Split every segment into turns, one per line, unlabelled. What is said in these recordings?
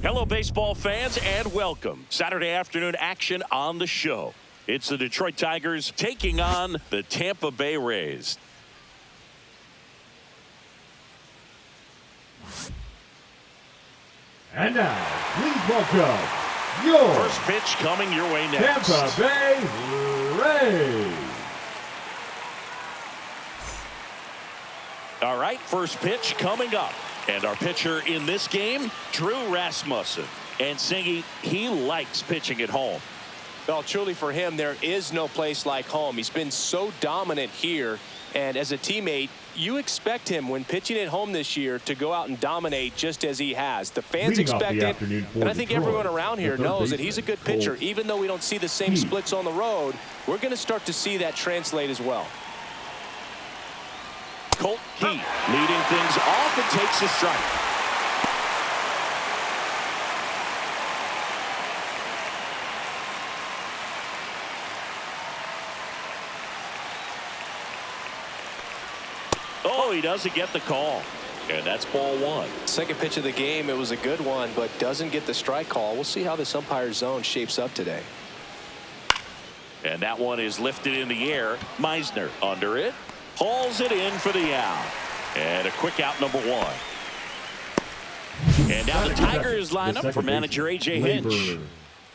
Hello, baseball fans, and welcome. Saturday afternoon action on the show. It's the Detroit Tigers taking on the Tampa Bay Rays.
And now, please welcome your
first pitch coming your way next.
Tampa Bay Rays.
All right, first pitch coming up. And our pitcher in this game, Drew Rasmussen. And Singy, he likes pitching at home.
Well, truly for him, there is no place like home. He's been so dominant here. And as a teammate, you expect him when pitching at home this year to go out and dominate just as he has. The fans expect it. And I think everyone around here knows that he's a good pitcher. Even though we don't see the same splits on the road, we're going to start to see that translate as well.
Colt Heath leading things off and takes a strike. Oh, he doesn't get the call. And that's ball one.
Second pitch of the game, it was a good one, but doesn't get the strike call. We'll see how this umpire's zone shapes up today.
And that one is lifted in the air. Meisner under it. Hauls it in for the out. And a quick out, number one. And now the Tigers line up for manager A.J. Hinch.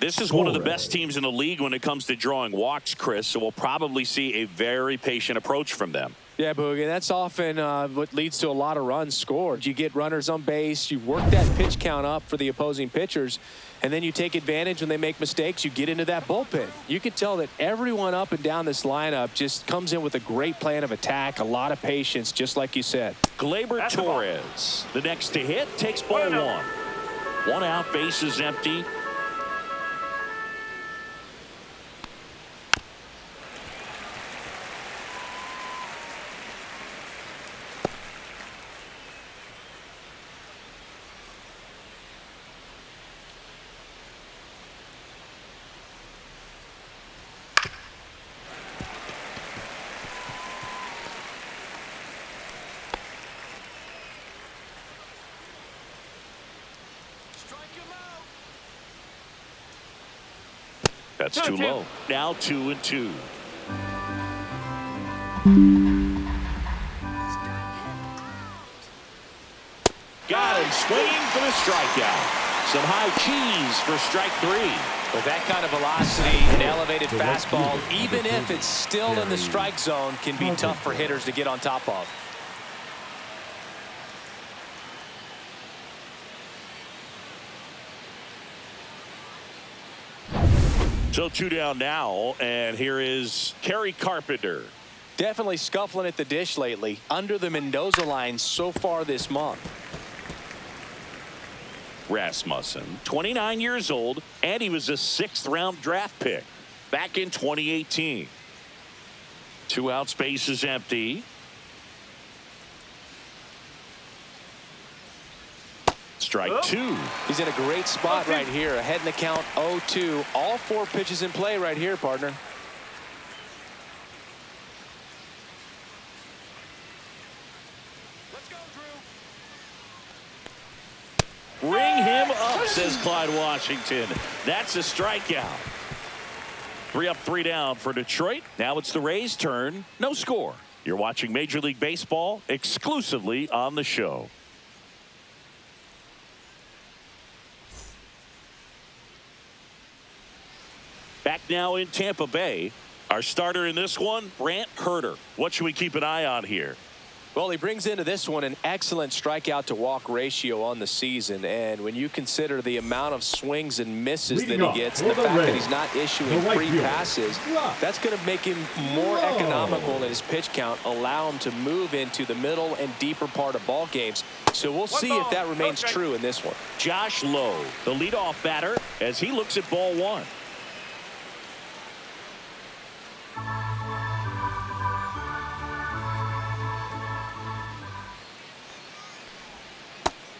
This is one of the best teams in the league when it comes to drawing walks, Chris, so we'll probably see a very patient approach from them.
Yeah, Boogie, that's often what leads to a lot of runs scored. You get runners on base, you work that pitch count up for the opposing pitchers, and then you take advantage when they make mistakes. You get into that bullpen. You can tell that everyone up and down this lineup just comes in with a great plan of attack, a lot of patience, just like you said.
Gleyber Torres, the next to hit, takes ball one. One out, base is empty. That's too low. Now 2-2. Got him swinging for the strikeout. Some high cheese for strike three.
With that kind of velocity, an elevated fastball, even if it's still in the strike zone, can be tough for hitters to get on top of.
So two down now, and here is Kerry Carpenter.
Definitely scuffling at the dish lately. Under the Mendoza line so far this month.
Rasmussen, 29 years old, and he was a 6th-round draft pick back in 2018. Two outs, base is empty. Strike two.
He's in a great spot right here. Ahead in the count 0-2. All 4 pitches in play right here, partner.
Let's go, Drew. Ring him up, says Clyde Washington. That's a strikeout. 3 up, 3 down for Detroit. Now it's the Rays' turn. No score. You're watching Major League Baseball exclusively on the show. Back now in Tampa Bay. Our starter in this one, Brant Herter. What should we keep an eye on here?
Well, he brings into this one an excellent strikeout to walk ratio on the season. And when you consider the amount of swings and misses that he gets, and the fact that he's not issuing free passes, that's going to make him more economical in his pitch count, allow him to move into the middle and deeper part of ball games. So we'll see if that remains true in this one.
Josh Lowe, the leadoff batter, as he looks at ball one.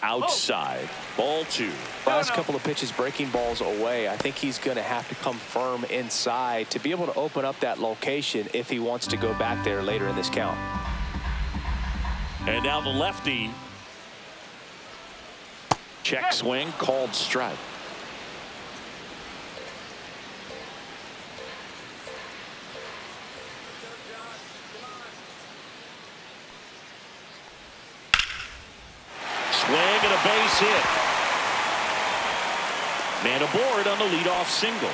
Outside, ball two.
Last couple of pitches breaking balls away. I think he's going to have to come firm inside to be able to open up that location if he wants to go back there later in this count.
And now the lefty Check swing, called strike. Swing and a base hit. Man aboard on the leadoff single.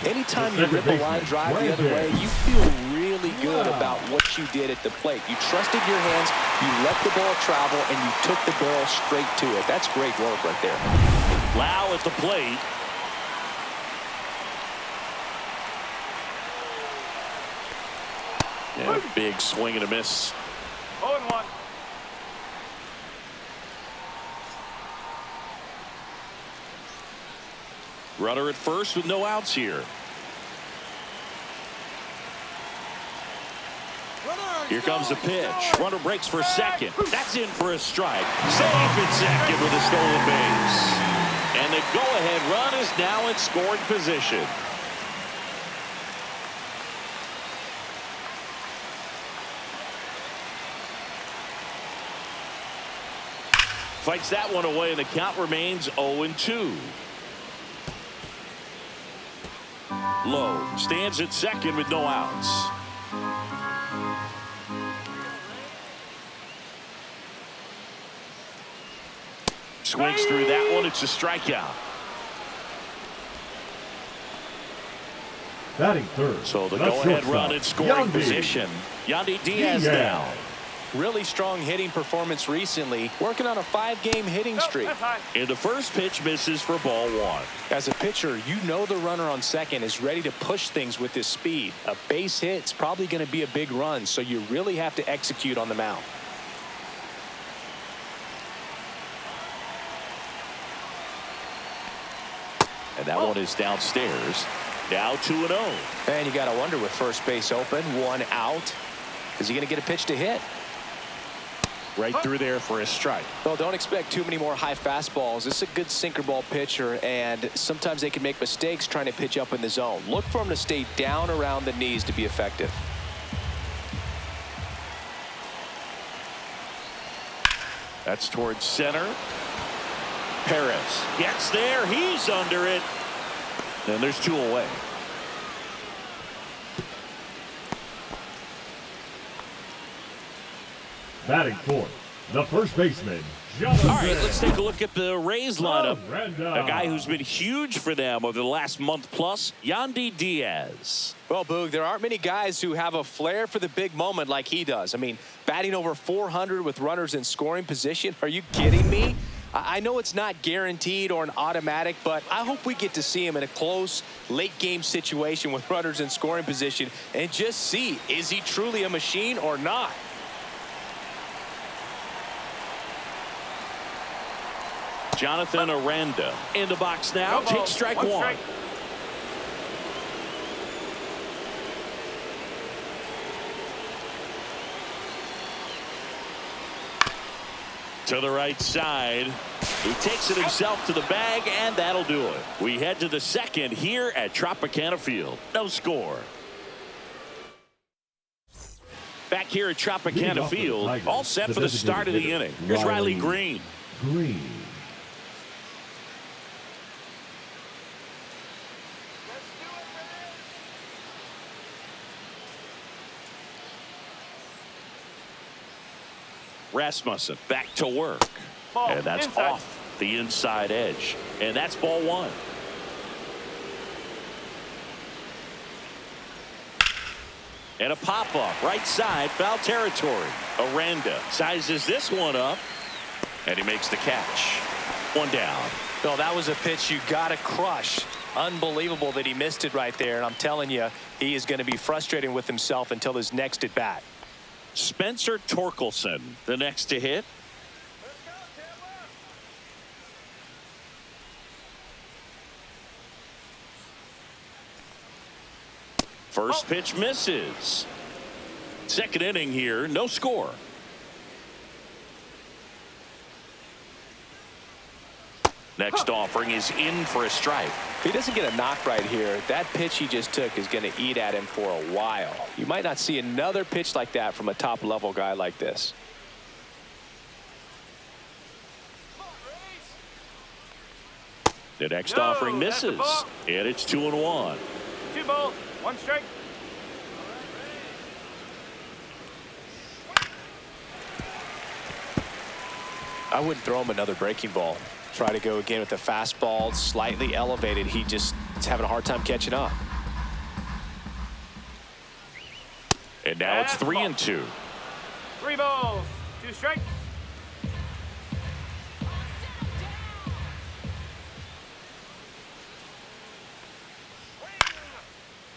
Anytime you rip a line drive the other way, you feel really good about what you did at the plate. You trusted your hands, you let the ball travel, and you took the ball straight to it. That's great work right there.
Lau at the plate. Yeah, big swing and a miss.
0-1.
Runner at first with no outs here. Here comes the pitch. Runner breaks for second. That's in for a strike. Safe at second with a stolen base. And the go-ahead run is now in scoring position. Fights that one away, and the count remains 0-2. Lowe stands at second with no outs. Swings through that one. It's a strikeout.
Batting third.
So the go-ahead run in scoring position. Yandy Diaz now.
Really strong hitting performance recently, working on a 5-game hitting streak.
And the first pitch misses for ball one.
As a pitcher, you know the runner on second is ready to push things with his speed. A base hit's probably going to be a big run, so you really have to execute on the mound.
And that one is downstairs. Now 2-0.
And you got to wonder, with first base open, 1 out, is he going to get a pitch to hit?
Right through there for a strike.
Well, don't expect too many more high fastballs. This is a good sinker ball pitcher, and sometimes they can make mistakes trying to pitch up in the zone. Look for him to stay down around the knees to be effective.
That's towards center. Perez gets there. He's under it. And there's 2 away.
Batting fourth, the first baseman, Jonathan.
All right, let's take a look at the Rays lineup.
Miranda.
A guy who's been huge for them over the last month plus, Yandy Diaz.
Well, Boog, there aren't many guys who have a flair for the big moment like he does. I mean, batting over 400 with runners in scoring position. Are you kidding me? I know it's not guaranteed or an automatic, but I hope we get to see him in a close, late-game situation with runners in scoring position and just see, is he truly a machine or not?
Jonathan Aranda in the box now. Takes strike one. To the right side. He takes it himself to the bag, and that'll do it. We head to the second here at Tropicana Field. No score. Back here at Tropicana Field, all set for the start of the inning. Here's Riley Green. Rasmussen back to work. And that's off the inside edge. And that's ball one. And a pop-up right side, foul territory. Aranda sizes this one up, and he makes the catch. One down.
Well, that was a pitch you got to crush. Unbelievable that he missed it right there. And I'm telling you, he is going to be frustrated with himself until his next at bat.
Spencer Torkelson, the next to hit. First pitch misses. Second inning here, no score. Next offering is in for a strike.
If he doesn't get a knock right here, that pitch he just took is going to eat at him for a while. You might not see another pitch like that from a top-level guy like this.
The next offering misses, and it's 2-1.
2 balls, 1 strike.
I wouldn't throw him another breaking ball. Try to go again with the fastball, slightly elevated. He just is having a hard time catching up.
And now it's 3-2.
3 balls, 2 strikes.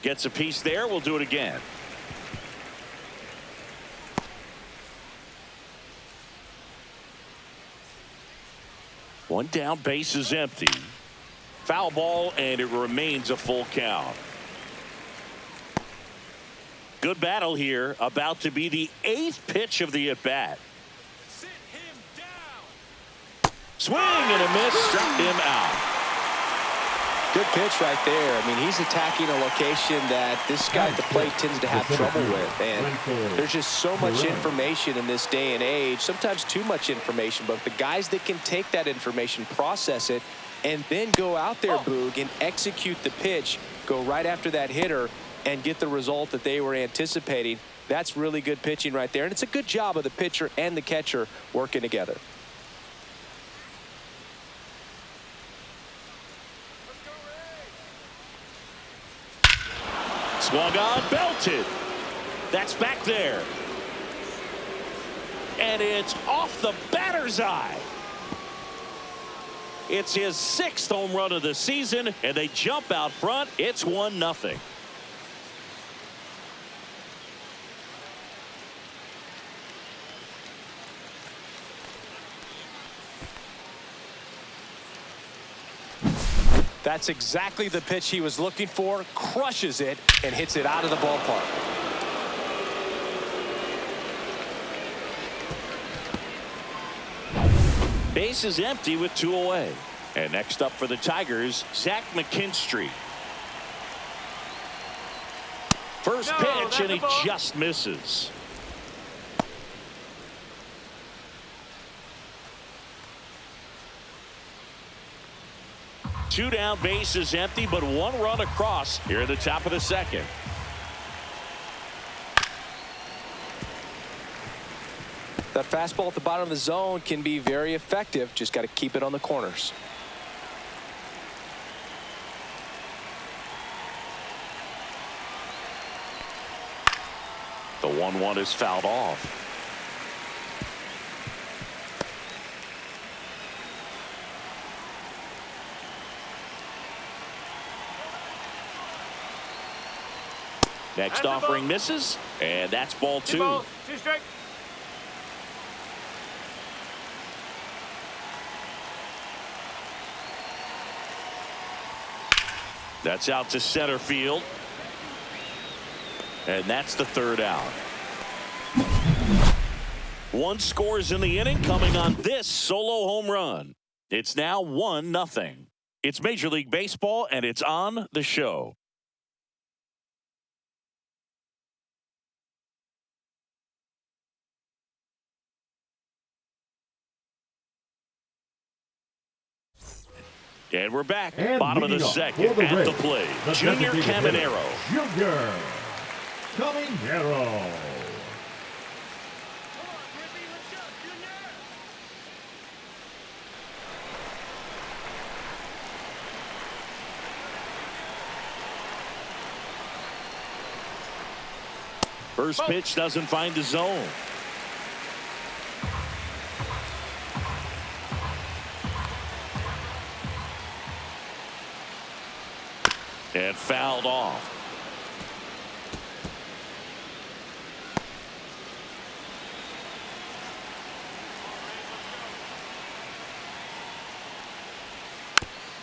Gets a piece there. We'll do it again. One down, base is empty. Foul ball, and it remains a full count. Good battle here. About to be the 8th pitch of the at-bat. Swing and a miss, struck him out.
Good pitch right there. I mean, he's attacking a location that this guy at the plate tends to have trouble with. And there's just so much information in this day and age, sometimes too much information. But the guys that can take that information, process it, and then go out there, Boog, and execute the pitch, go right after that hitter, and get the result that they were anticipating, that's really good pitching right there. And it's a good job of the pitcher and the catcher working together.
Swung on, belted. That's back there. And it's off the batter's eye. It's his 6th home run of the season, and they jump out front. It's 1-0.
That's exactly the pitch he was looking for. Crushes it and hits it out of the ballpark.
Base is empty with 2 away. And next up for the Tigers, Zach McKinstry. First pitch, and he just misses. Two down, base is empty, but 1 run across here at the top of the 2nd.
That fastball at the bottom of the zone can be very effective. Just got to keep it on the corners.
The 1-1 is fouled off. Next offering misses, and that's ball 2.
2 balls, 2 strikes.
That's out to center field. And that's the 3rd out. 1 scores in the inning, coming on this solo home run. It's now 1-0. It's Major League Baseball, and it's on the show. And we're back.
And
bottom of the 2nd at the plate. Junior Caminero.
Junior Caminero.
First pitch doesn't find the zone. And fouled off.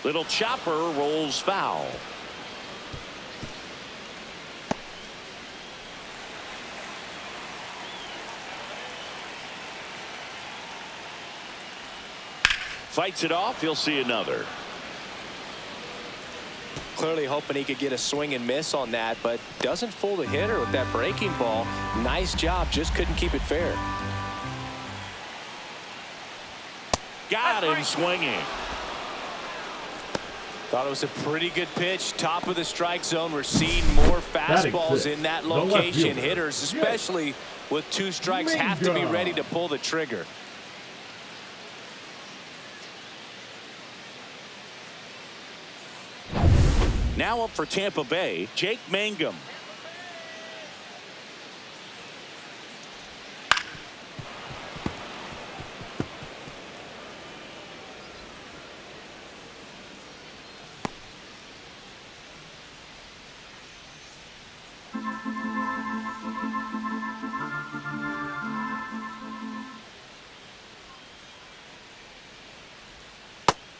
Little chopper rolls foul. Fights it off. He'll see another.
Clearly hoping he could get a swing and miss on that, but doesn't fool the hitter with that breaking ball. Nice job, just couldn't keep it fair.
Got him swinging.
Thought it was a pretty good pitch. Top of the strike zone. We're seeing more fastballs in that location. Hitters, especially with 2 strikes, have to be ready to pull the trigger.
Now up for Tampa Bay, Jake Mangum.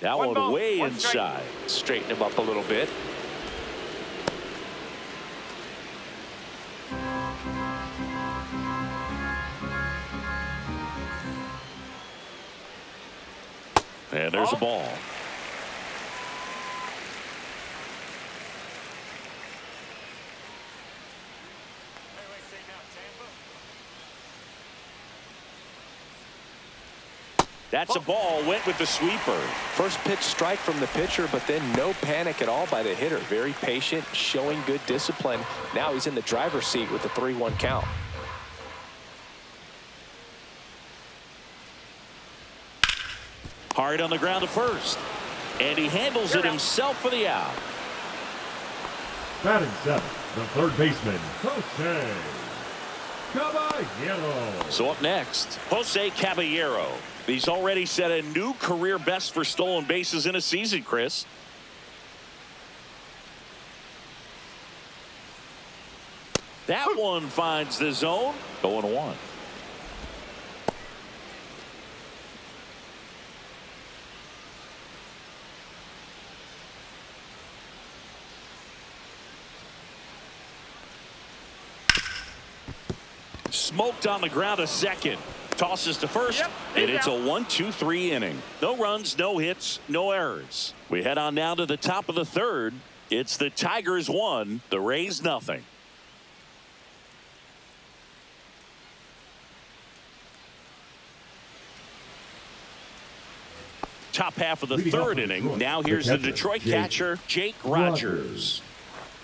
That one way inside.
Straighten him up a little bit.
And there's a ball. That's a ball. Went with the sweeper.
First pitch strike from the pitcher, but then no panic at all by the hitter. Very patient, showing good discipline. Now he's in the driver's seat with the 3-1 count.
Hard on the ground to first. And he handles it himself for the out.
Batting 7th, the third baseman, Jose Caballero.
So up next, Jose Caballero. He's already set a new career best for stolen bases in a season, Chris. That one finds the zone. 0-1. Smoked on the ground to second. Tosses to first, and it's a 1-2-3 inning. No runs, no hits, no errors. We head on now to the top of the third. It's the Tigers 1, the Rays nothing. Top half of the third inning. Now here's the Detroit catcher, Jake Rogers.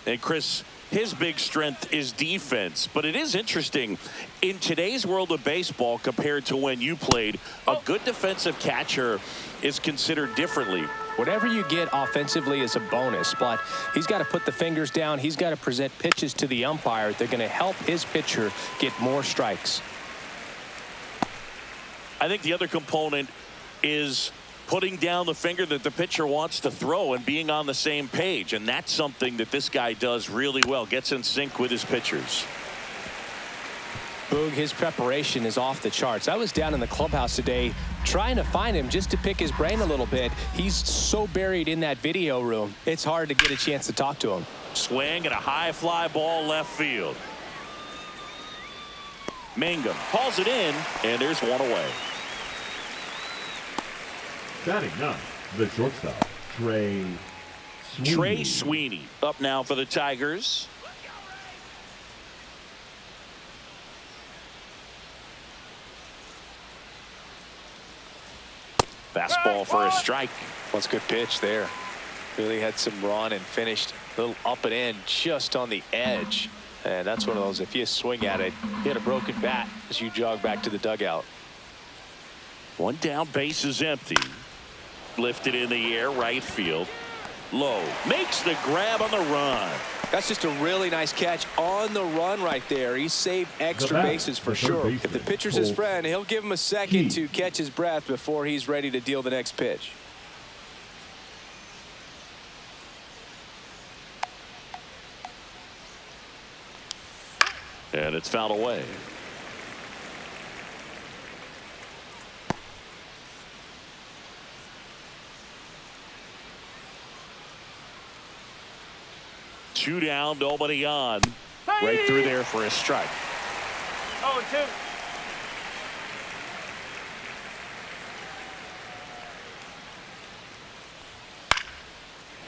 And Chris, his big strength is defense, but it is interesting in today's world of baseball compared to when you played. A good defensive catcher is considered differently.
Whatever you get offensively is a bonus, but he's got to put the fingers down. He's got to present pitches to the umpire. They're going to help his pitcher get more strikes.
I think the other component is putting down the finger that the pitcher wants to throw and being on the same page. And that's something that this guy does really well. Gets in sync with his pitchers.
Boog, his preparation is off the charts. I was down in the clubhouse today trying to find him just to pick his brain a little bit. He's so buried in that video room. It's hard to get a chance to talk to him.
Swing and a high fly ball left field. Mangum hauls it in, and there's one away.
Batting 9, the shortstop, Trey
Sweeney up now for the Tigers. Fastball for a strike.
That's a good pitch there. Really had some run and finished a little up and in just on the edge. And that's one of those, if you swing at it, you hit a broken bat as you jog back to the dugout.
One down, base is empty. Lifted in the air, right field. Low. Makes the grab on the run.
That's just a really nice catch on the run right there. He saved extra bases for sure. If the pitcher's his friend, he'll give him a second to catch his breath before he's ready to deal the next pitch.
And it's fouled away. Two down, nobody on. Right through there for a strike.
0-2.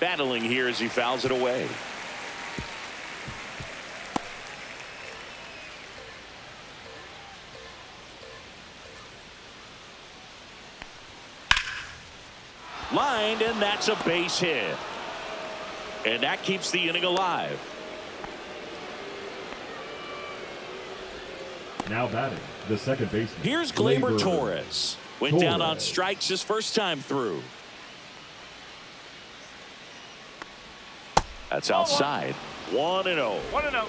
Battling here as he fouls it away. Lined, and that's a base hit. And that keeps the inning alive.
Now batting, the second baseman.
Here's Gleyber Torres. Went down on strikes his first time through. That's outside. 1-0.
1-0.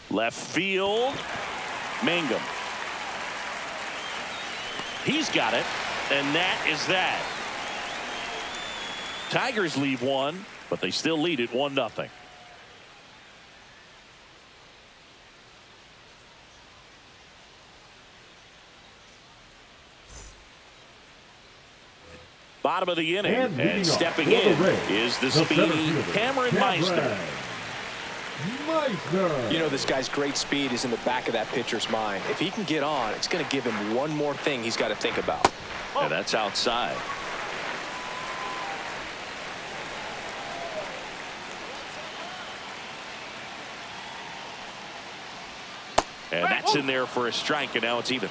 Left field. Mangum. He's got it. And that is that. Tigers leave one, but they still lead it 1-0. Bottom of the inning, and stepping in is the speedy Cameron Meister.
You know, this guy's great speed is in the back of that pitcher's mind. If he can get on, it's going to give him one more thing he's got to think about.
And that's outside. And that's in there for a strike, and now it's even.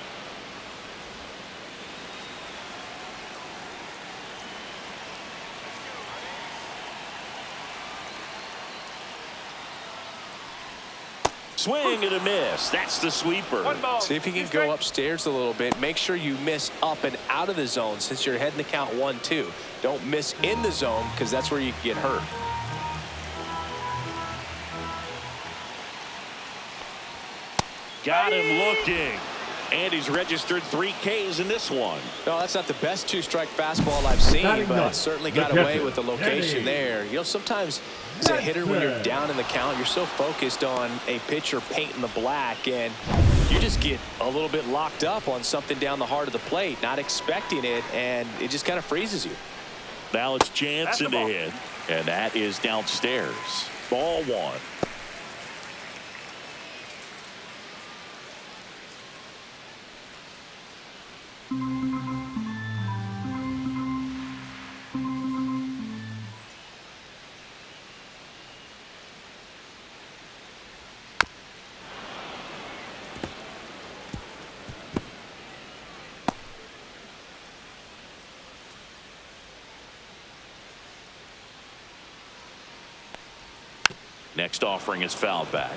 Swing and a miss. That's the sweeper.
See if you can go upstairs a little bit. Make sure you miss up and out of the zone since you're heading to count 1-2. Don't miss in the zone because that's where you can get hurt.
Got him looking. And he's registered 3 Ks in this one.
No, that's not the best two-strike fastball I've seen, but certainly got away with the location there. You know, sometimes as a hitter, when you're down in the count, you're so focused on a pitcher painting the black, and you just get a little bit locked up on something down the heart of the plate, not expecting it, and it just kind of freezes you.
Now it's Jansen to hit, and that is downstairs. Ball 1. Next offering is fouled back.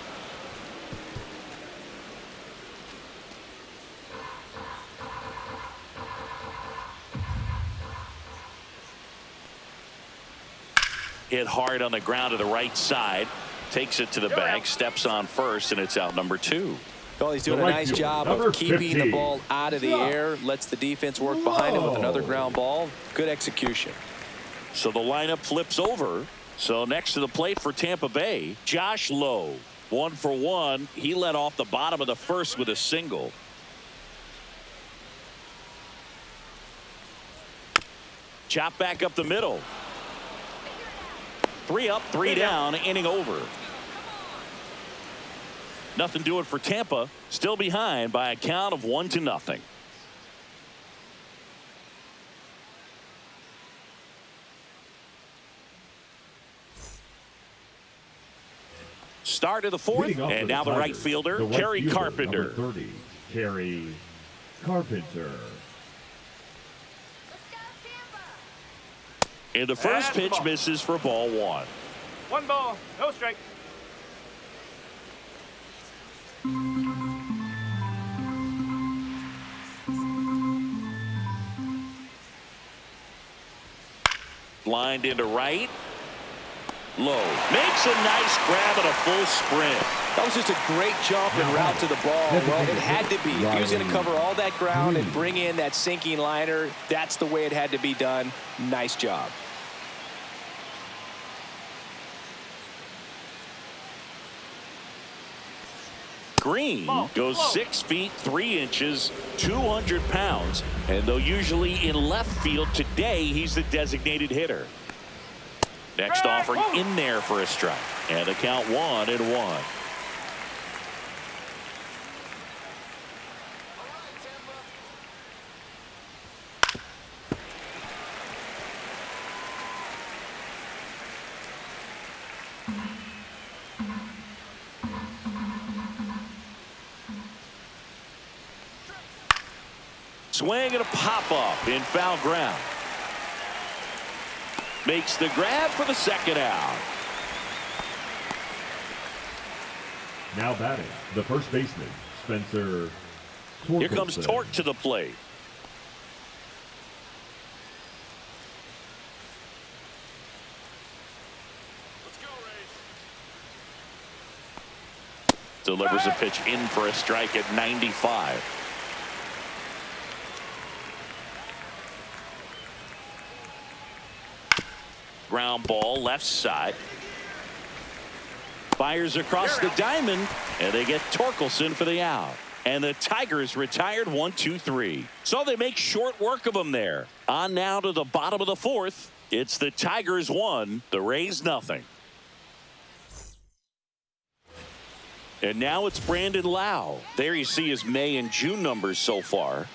Hit hard on the ground to the right side. Takes it to the bag. Steps on first, and it's out number 2.
Well, he's doing a nice job of keeping the ball out of the air. Lets the defense work behind him with another ground ball. Good execution.
So the lineup flips over. So next to the plate for Tampa Bay, Josh Lowe. 1 for 1. He led off the bottom of the first with a single. Chop back up the middle. 3 up, 3 down, inning over. Nothing doing for Tampa. Still behind by a count of 1-0. Start of the 4th, and now the right fielder, Kerry Carpenter.
Number 30, Kerry Carpenter.
And the first pitch misses for ball 1.
1 ball, no strike.
Lined into right. Low makes a nice grab and a full sprint.
That was just a great jump and route to the ball. Well, it had to be. If he was going to cover all that ground and bring in that sinking liner, that's the way it had to be done. Nice job.
Green goes 6 feet 3 inches, 200 pounds, and though usually in left field, today he's the designated hitter. Next offering in there for a strike, and a count 1-1. swing and a pop-up in foul ground. Makes the grab for the second out.
Now batting, the first baseman, Spencer Torkelson.
Here comes Torque to the plate. Delivers a pitch in for a strike at 95. Ground ball left side. Fires across the diamond, and they get Torkelson for the out. And the Tigers retired 1-2-3. So they make short work of them there. On now to the bottom of the fourth. It's the Tigers 1, the Rays nothing. And now it's Brandon Lau. There you see his May and June numbers so far.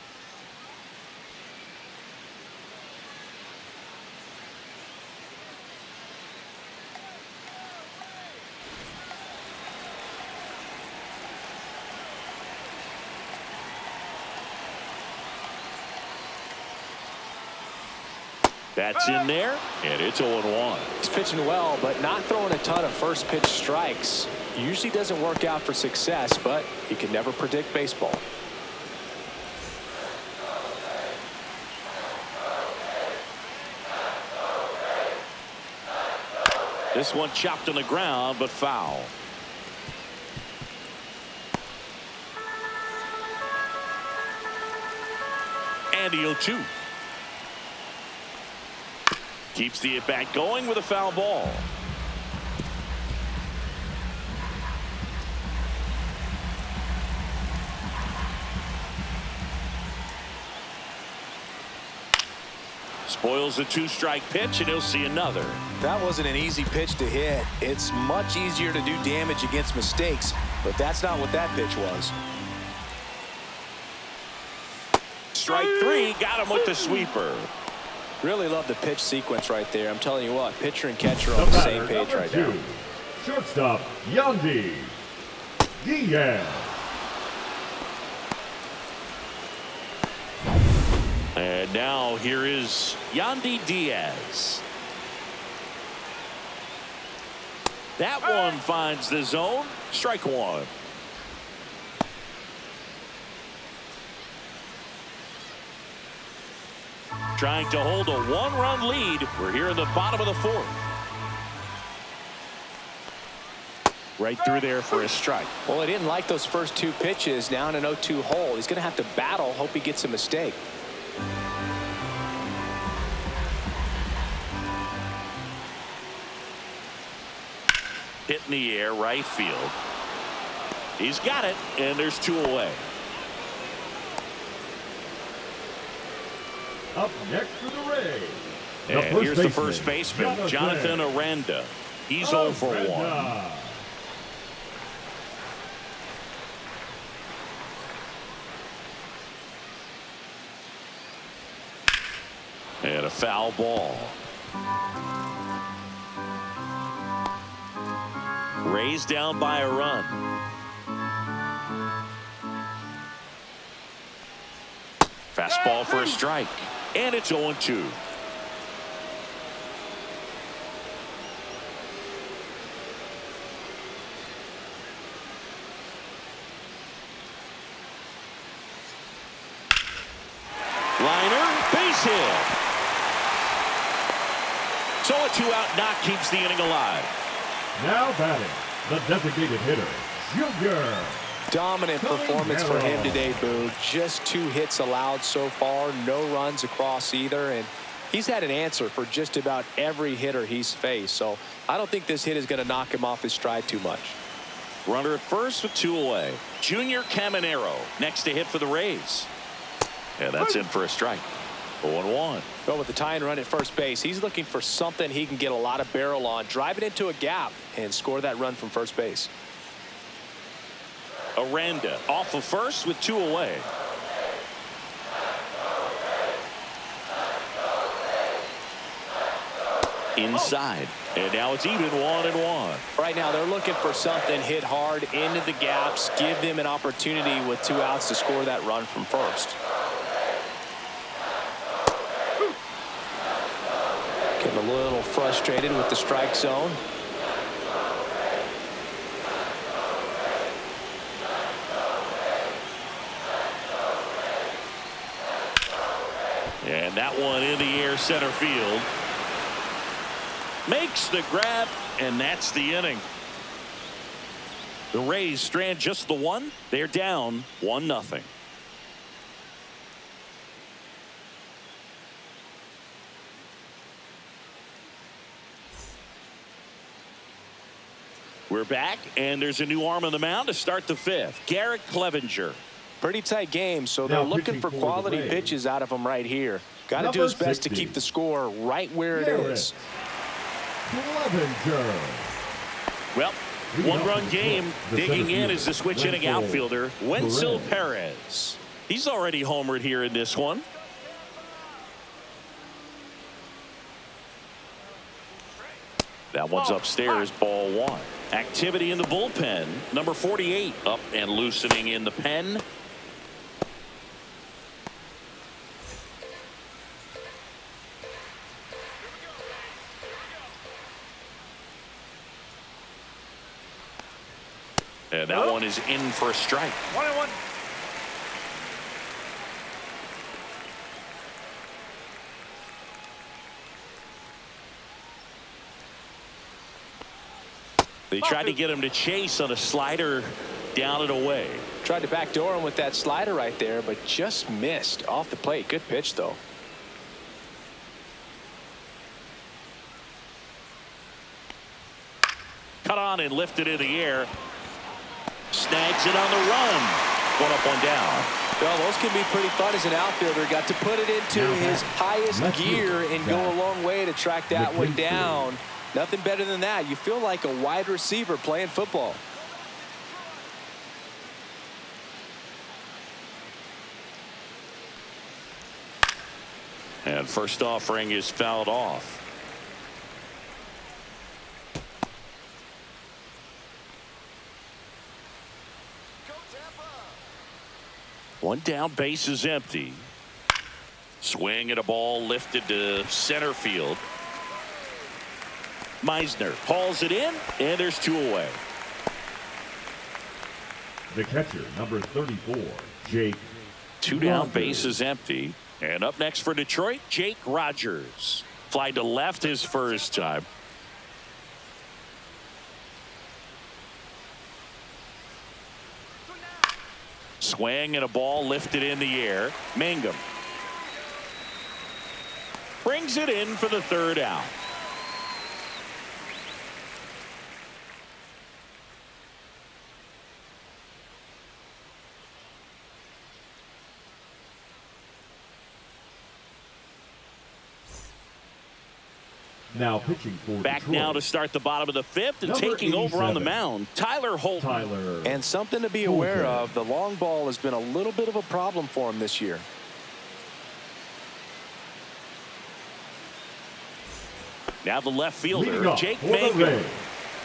That's in there, and it's 0-1.
He's pitching well, but not throwing a ton of first pitch strikes. Usually doesn't work out for success, but you can never predict baseball.
This one chopped on the ground, but foul. And the 0-2. Keeps the at-bat going with a foul ball. Spoils the two-strike pitch, and he'll see another.
That wasn't an easy pitch to hit. It's much easier to do damage against mistakes, but that's not what that pitch was.
Strike three, got him with the sweeper.
Really love the pitch sequence right there. I'm telling you what, pitcher and catcher are on the same page right now.
Shortstop, Yandy Diaz.
And now here is Yandy Diaz. That one finds the zone. Strike one. Trying to hold a one-run lead. We're here in the bottom of the fourth. Right through there for a strike.
Well, he didn't like those first two pitches. Now in an 0-2 hole. He's going to have to battle. Hope he gets a mistake.
Hit in the air, right field. He's got it, and there's two away.
Up next for the Rays.
And here's the first baseman, Jonathan Aranda. He's 0 for 1. And a foul ball. Rays down by a run. Fastball for a strike. And it's 0-2. Liner, base hit. So a two-out knock keeps the inning alive.
Now batting, the designated hitter, Junior.
Dominant performance for him today, Boo. Just 2 hits allowed so far, no runs across either, and he's had an answer for just about every hitter he's faced. So I don't think this hit is going to knock him off his stride too much.
Runner at first with 2 away. Junior Caminero next to hit for the Rays. And that's in for a strike. 0-1.
Well, with the tying run at first base, he's looking for something he can get a lot of barrel on, drive it into a gap, and score that run from first base.
Aranda off of first with 2 away. Inside, and now it's even 1-1.
Right now they're looking for something hit hard into the gaps, give them an opportunity with 2 outs to score that run from first. Getting a little frustrated with the strike zone.
And that one in the air, center field. Makes the grab, and that's the inning. The Rays strand just the one. They're down 1-0. We're back, and there's a new arm on the mound to start the 5th. Garrett Clevenger.
Pretty tight game, so they're looking for quality pitches out of him right here. Got to do his best to keep the score right where it is.
Clevenger.
Well, one-run game. Digging in is the switch-hitting outfielder, Wenzel Perez. He's already homered here in this one. That one's upstairs, ball 1. Activity in the bullpen. Number 48 up and loosening in the pen. And that one is in for a strike.
1-1.
They tried to get him to chase on a slider down and away.
Tried to backdoor him with that slider right there, but just missed off the plate. Good pitch, though.
Cut on and lifted in the air. Snags it on the run. 1 up, 1 down.
Well, those can be pretty fun as an outfielder. Got to put it into his highest gear and go a long way to track that one down. Nothing better than that. You feel like a wide receiver playing football.
And first offering is fouled off. One down, base is empty. Swing at a ball lifted to center field. Meisner hauls it in, and there's 2 away.
The catcher, number 34, Jake.
2 down, base is empty. And up next for Detroit, Jake Rogers. Fly to left his first time. Swing and a ball lifted in the air. Mangum brings it in for the 3rd out.
Now pitching for
Back
Detroit.
now to start the bottom of the 5th and
Number
taking over on the
87.
mound, Tyler Holton.
And something to be aware of, the long ball has been a little bit of a problem for him this year.
Now the left fielder, Jake Mangum.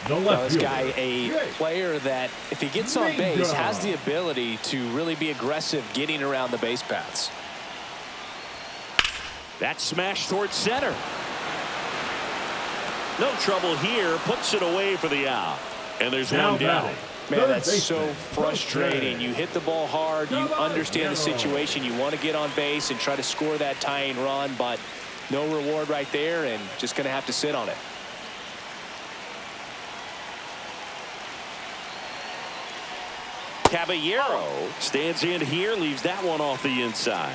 This guy, a player that, if he gets on base, has the ability to really be aggressive getting around the base paths.
That smash towards center. No trouble here. Puts it away for the out. And there's 1 down.
Man, that's so frustrating. You hit the ball hard. You understand the situation. You want to get on base and try to score that tying run, but no reward right there, and just going to have to sit on it.
Caballero stands in here, leaves that one off the inside.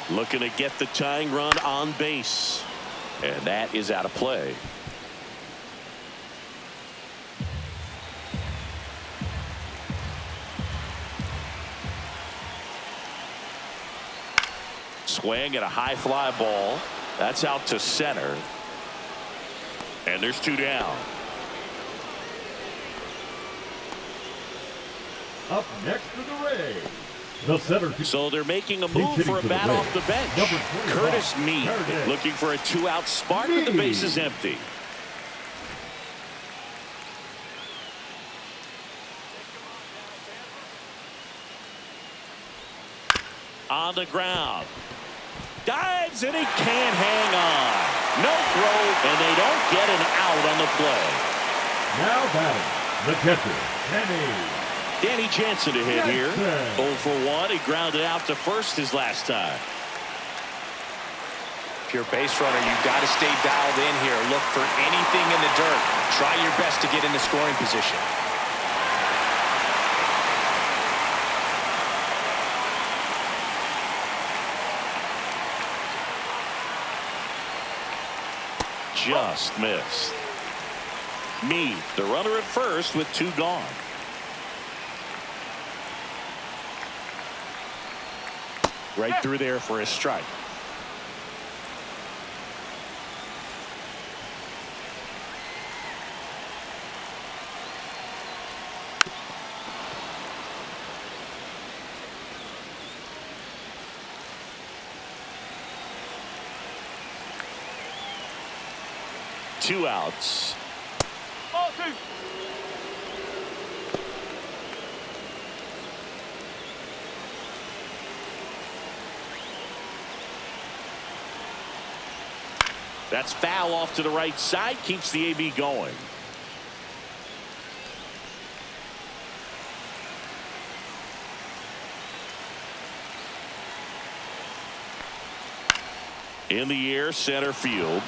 Looking to get the tying run on base. And that is out of play. Swing at a high fly ball. That's out to center. And there's 2 down.
Up next for the Rays, The center.
So they're making a move for a bat off the bench. Curtis Mead looking for a 2-out spark with the bases empty. On the ground. Dives and he can't hang on. No throw, and they don't get an out on the play.
Now batting, the catcher,
Danny Jansen to hit here. 0 for 1. He grounded out to first his last time.
If you're a base runner, you've got to stay dialed in here. Look for anything in the dirt. Try your best to get into scoring position.
Just missed. Mead, the runner at first with 2 gone. Right through there for a strike. Two outs.
Ball 2.
That's foul off to the right side. Keeps the AB going. In the air, center field.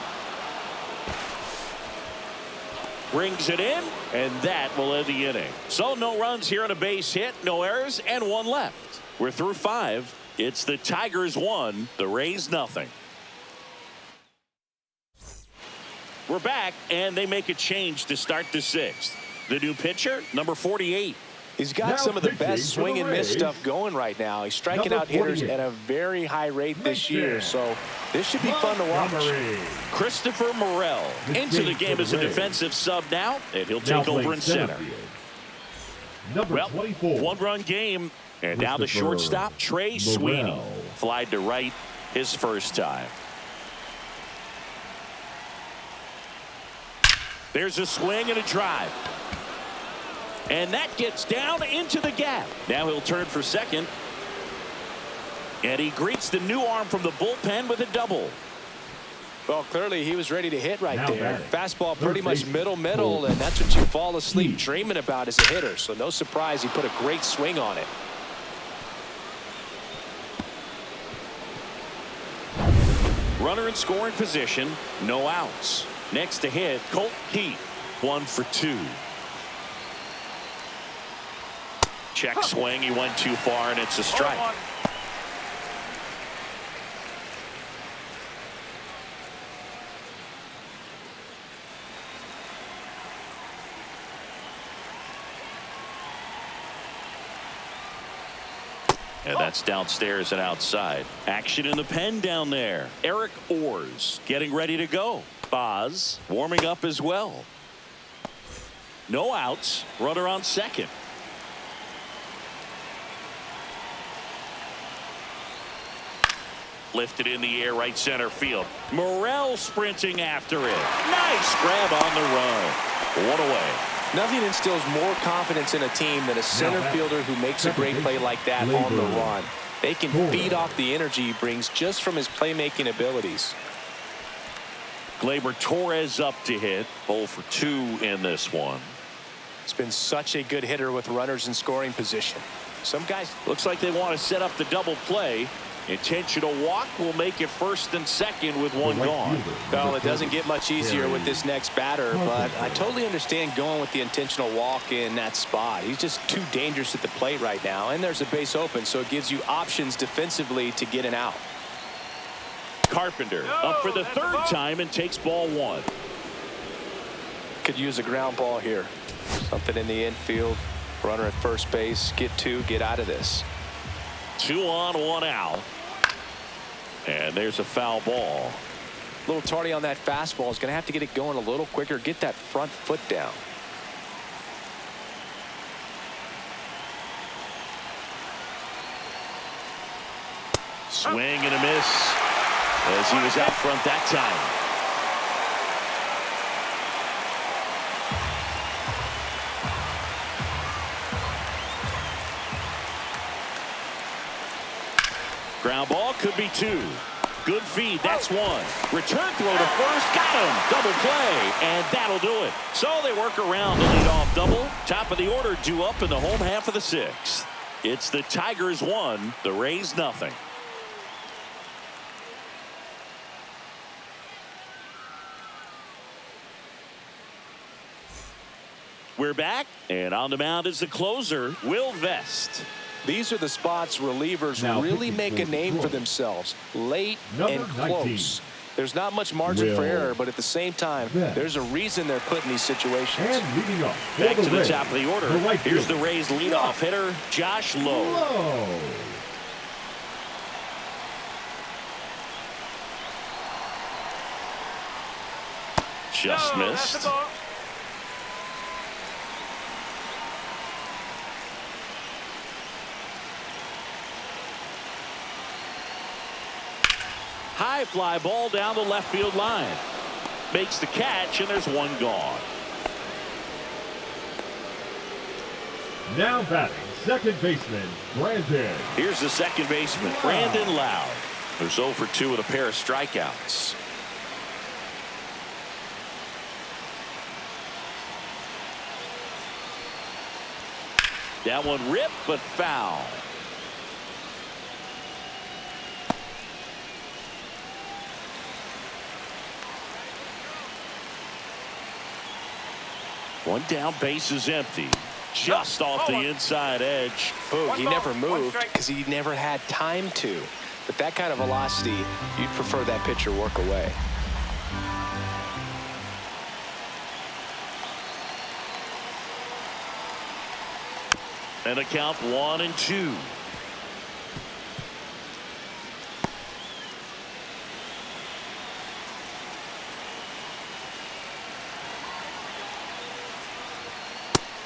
Brings it in, and that will end the inning. So no runs here on a base hit, no errors, and 1 left. We're through 5. It's the Tigers 1, the Rays nothing. We're back, and they make a change to start the 6th. The new pitcher, number 48.
He's got some of the best swing and miss stuff going right now. He's striking out hitters at a very high rate this year, so this should be fun to watch.
Christopher Morel into the game as a defensive sub now, and he'll take over in center. Well, 1-run game, and now the shortstop, Trey Sweeney, flied to right his first time. There's a swing and a drive. And that gets down into the gap. Now he'll turn for second. And he greets the new arm from the bullpen with a double.
Well, clearly he was ready to hit right there. Fastball pretty much middle, and that's what you fall asleep dreaming about as a hitter. So no surprise he put a great swing on it.
Runner in scoring position, no outs. Next to hit, Colt Keith, 1 for 2. Check swing, he went too far, and it's a strike. And that's downstairs and outside. Action in the pen down there. Eric Orrs getting ready to go. Boz warming up as well. No outs. Runner on second. Lifted in the air, right center field. Morel sprinting after it. Nice grab on the run. One away.
Nothing instills more confidence in a team than a center fielder who makes a great play like that on the run. They can feed off the energy he brings just from his playmaking abilities.
Gleyber Torres up to hit. 0 for 2 in this one.
It's been such a good hitter with runners in scoring position. Some guys,
looks like they want to set up the double play. Intentional walk will make it first and second with 1 gone.
Well, it doesn't get much easier with this next batter, but I totally understand going with the intentional walk in that spot. He's just too dangerous at the plate right now, and there's a base open, so it gives you options defensively to get an out.
Carpenter up for the 3rd time and takes ball 1.
Could use a ground ball here. Something in the infield. Runner at first base. Get 2, get out of this.
2 on, 1 out. And there's a foul ball.
A little tardy on that fastball. Is going to have to get it going a little quicker. Get that front foot down.
Swing and a miss as he was out front that time. Ground ball could be 2. Good feed. That's 1. Return throw to first. Got him. Double play. And that'll do it. So they work around the leadoff double. Top of the order due up in the home half of the 6th. It's the Tigers 1, the Rays nothing. We're back. And on the mound is the closer, Will Vest.
These are the spots relievers really make a name for themselves. Late and close. There's not much margin for error, but at the same time, there's a reason they're put in these situations.
And leading up
back to the top of the order. Here's the Rays leadoff hitter, Josh Lowe. Just missed. High fly ball down the left field line. Makes the catch, and there's 1 gone.
Now batting, second baseman, Brandon.
Here's the second baseman, Brandon Loud. There's 0 for 2 with a pair of strikeouts. That one ripped, but foul. One down, base is empty. Just off the inside edge.
Oh, he never moved because he never had time to. But that kind of velocity, you'd prefer that pitcher work away.
And a count 1-2.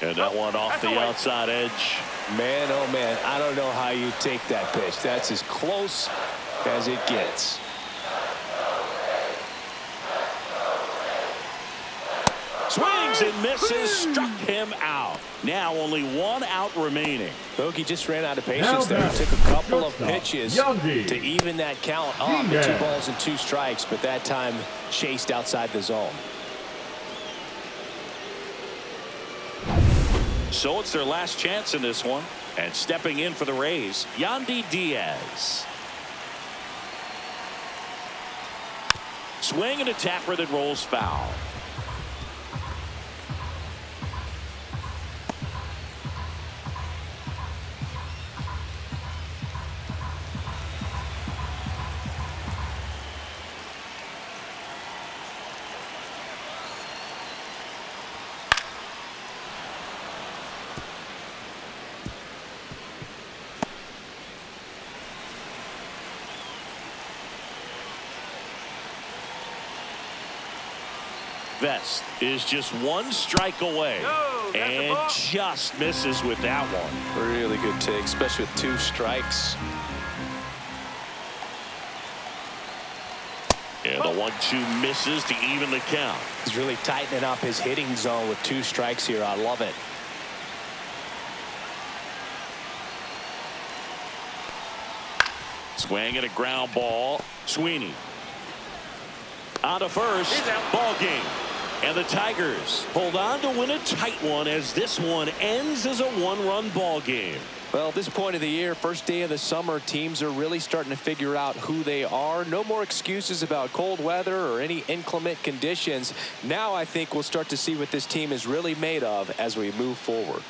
And that one off the outside edge.
Man, oh man, I don't know how you take that pitch. That's as close as it gets.
Swings and misses, struck him out. Now only 1 out remaining.
Bogey just ran out of patience there. He took a couple of pitches to even that count up to 2 balls and 2 strikes, but that time chased outside the zone.
So it's their last chance in this one. And stepping in for the Rays, Yandy Diaz. Swing and a tapper that rolls foul. Vest is just 1 strike away and just misses with that one.
Really good take, especially with 2 strikes.
And the 1-2 misses to even the count.
He's really tightening up his hitting zone with 2 strikes here. I love it.
Swing and a ground ball. Sweeney on to first. Ball game. And the Tigers hold on to win a tight one as this one ends as a 1-run ball game.
Well, at this point of the year, first day of the summer, teams are really starting to figure out who they are. No more excuses about cold weather or any inclement conditions. Now I think we'll start to see what this team is really made of as we move forward.